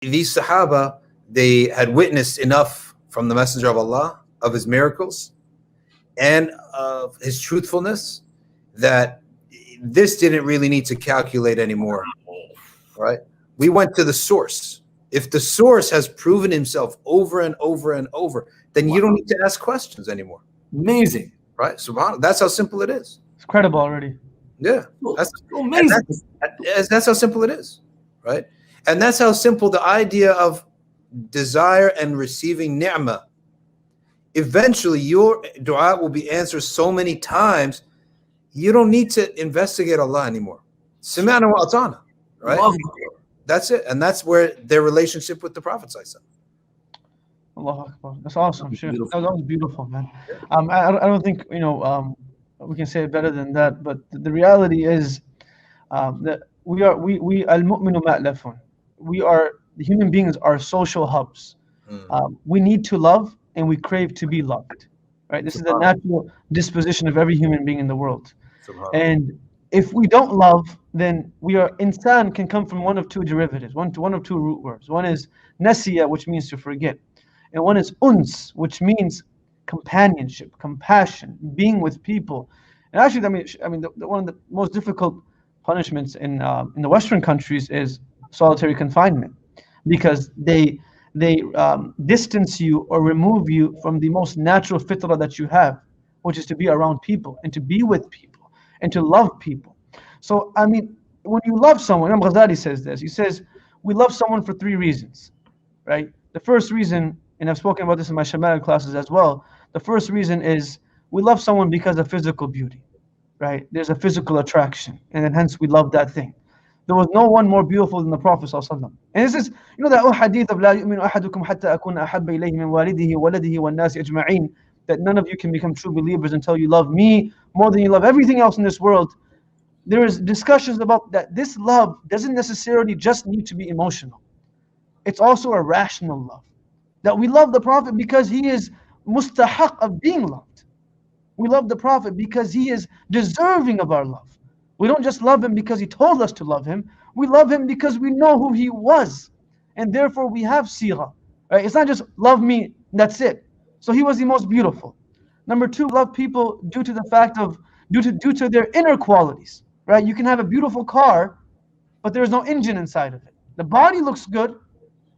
these Sahaba, they had witnessed enough from the Messenger of Allah, of his miracles and of his truthfulness, that this didn't really need to calculate anymore, right? We went to the source. If the source has proven himself over and over and over, then you don't need to ask questions anymore. Amazing. Right? Subhanallah. That's how simple it is. It's credible already. Yeah. That's amazing. That's how simple it is. Right? And that's how simple the idea of desire and receiving ni'mah. Eventually, your dua will be answered so many times, you don't need to investigate Allah anymore. Sami'na wa ata'na. Right? That's it. And that's where their relationship with the Prophet ﷺ. Allahu Akbar. That's awesome. Sure. That was beautiful, man. I don't think, we can say it better than that, but the reality is that we al-mu'minu ma'lafun. The human beings are social hubs. We need to love and we crave to be loved. Right? This is the natural disposition of every human being in the world. And if we don't love, then insan can come from one of two derivatives, one of two root words. One is nasiya, which means to forget. And one is uns, which means companionship, compassion, being with people. And actually, one of the most difficult punishments in the Western countries is solitary confinement, because they distance you or remove you from the most natural fitrah that you have, which is to be around people and to be with people and to love people. So, when you love someone, Imam Ghazali says this. He says, we love someone for three reasons, right? The first reason, and I've spoken about this in my Shama'il classes as well, the first reason is we love someone because of physical beauty, right? There's a physical attraction, and then hence we love that thing. There was no one more beautiful than the Prophet ﷺ. And this is, that hadith of لا يؤمن أحدكم حتى أكون أحب إليه من والده وولده والناس أجمعين, that none of you can become true believers until you love me more than you love everything else in this world. There is discussions about that. This love doesn't necessarily just need to be emotional. It's also a rational love. That we love the Prophet because he is mustahaq of being loved. We love the Prophet because he is deserving of our love. We don't just love him because he told us to love him. We love him because we know who he was. And therefore we have sirah. Right? It's not just love me, that's it. So he was the most beautiful. Number two, love people due to the fact of, due to their inner qualities. Right? You can have a beautiful car, but there's no engine inside of it. The body looks good,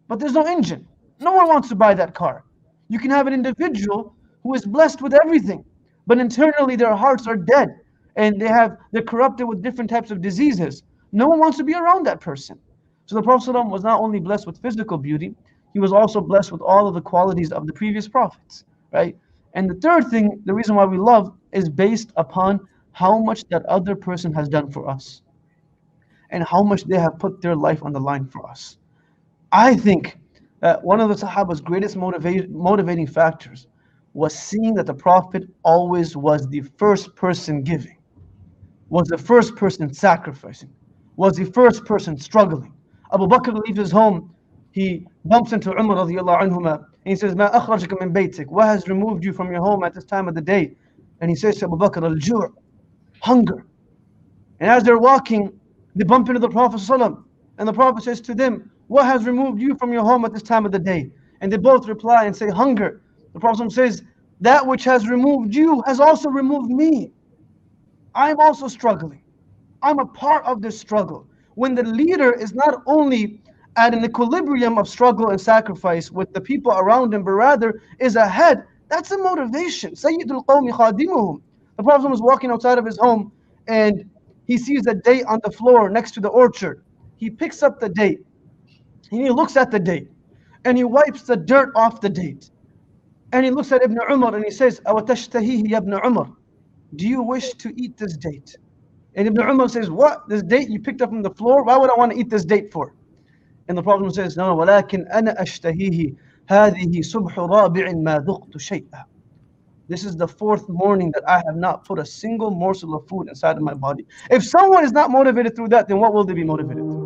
but there's no engine. No one wants to buy that car. You can have an individual who is blessed with everything, but internally their hearts are dead and they're corrupted with different types of diseases. No one wants to be around that person. So the Prophet ﷺ was not only blessed with physical beauty, he was also blessed with all of the qualities of the previous prophets, right? And the third thing, the reason why we love, is based upon how much that other person has done for us and how much they have put their life on the line for us. I think that one of the Sahaba's greatest motivating factors was seeing that the Prophet always was the first person giving, was the first person sacrificing, was the first person struggling. Abu Bakr leaves his home, he bumps into Umar radiallahu anhuma, and he says, "Ma akhrajaka min baytik?" What has removed you from your home at this time of the day? And he says to Abu Bakr, "Al-ju'," hunger. And as they're walking, they bump into the Prophet ﷺ, and the Prophet says to them, "What has removed you from your home at this time of the day?" And they both reply and say, "Hunger." The Prophet says, "That which has removed you has also removed me. I'm also struggling. I'm a part of this struggle." When the leader is not only at an equilibrium of struggle and sacrifice with the people around him, but rather is ahead, that's a motivation. Sayyidul Qawmi khadimuhum. The Prophet was walking outside of his home and he sees a date on the floor next to the orchard. He picks up the date and he looks at the date and he wipes the dirt off the date. And he looks at Ibn Umar and he says, "Awatashtahihi ya Ibn Umar? Do you wish to eat this date?" And Ibn Umar says, "What? This date you picked up from the floor? Why would I want to eat this date for?" And the Prophet says, "No, ولكن أنا أشتهيه هذه صبح رابع ما ذقت شيئا." This is the fourth morning that I have not put a single morsel of food inside of my body. If someone is not motivated through that, then what will they be motivated through?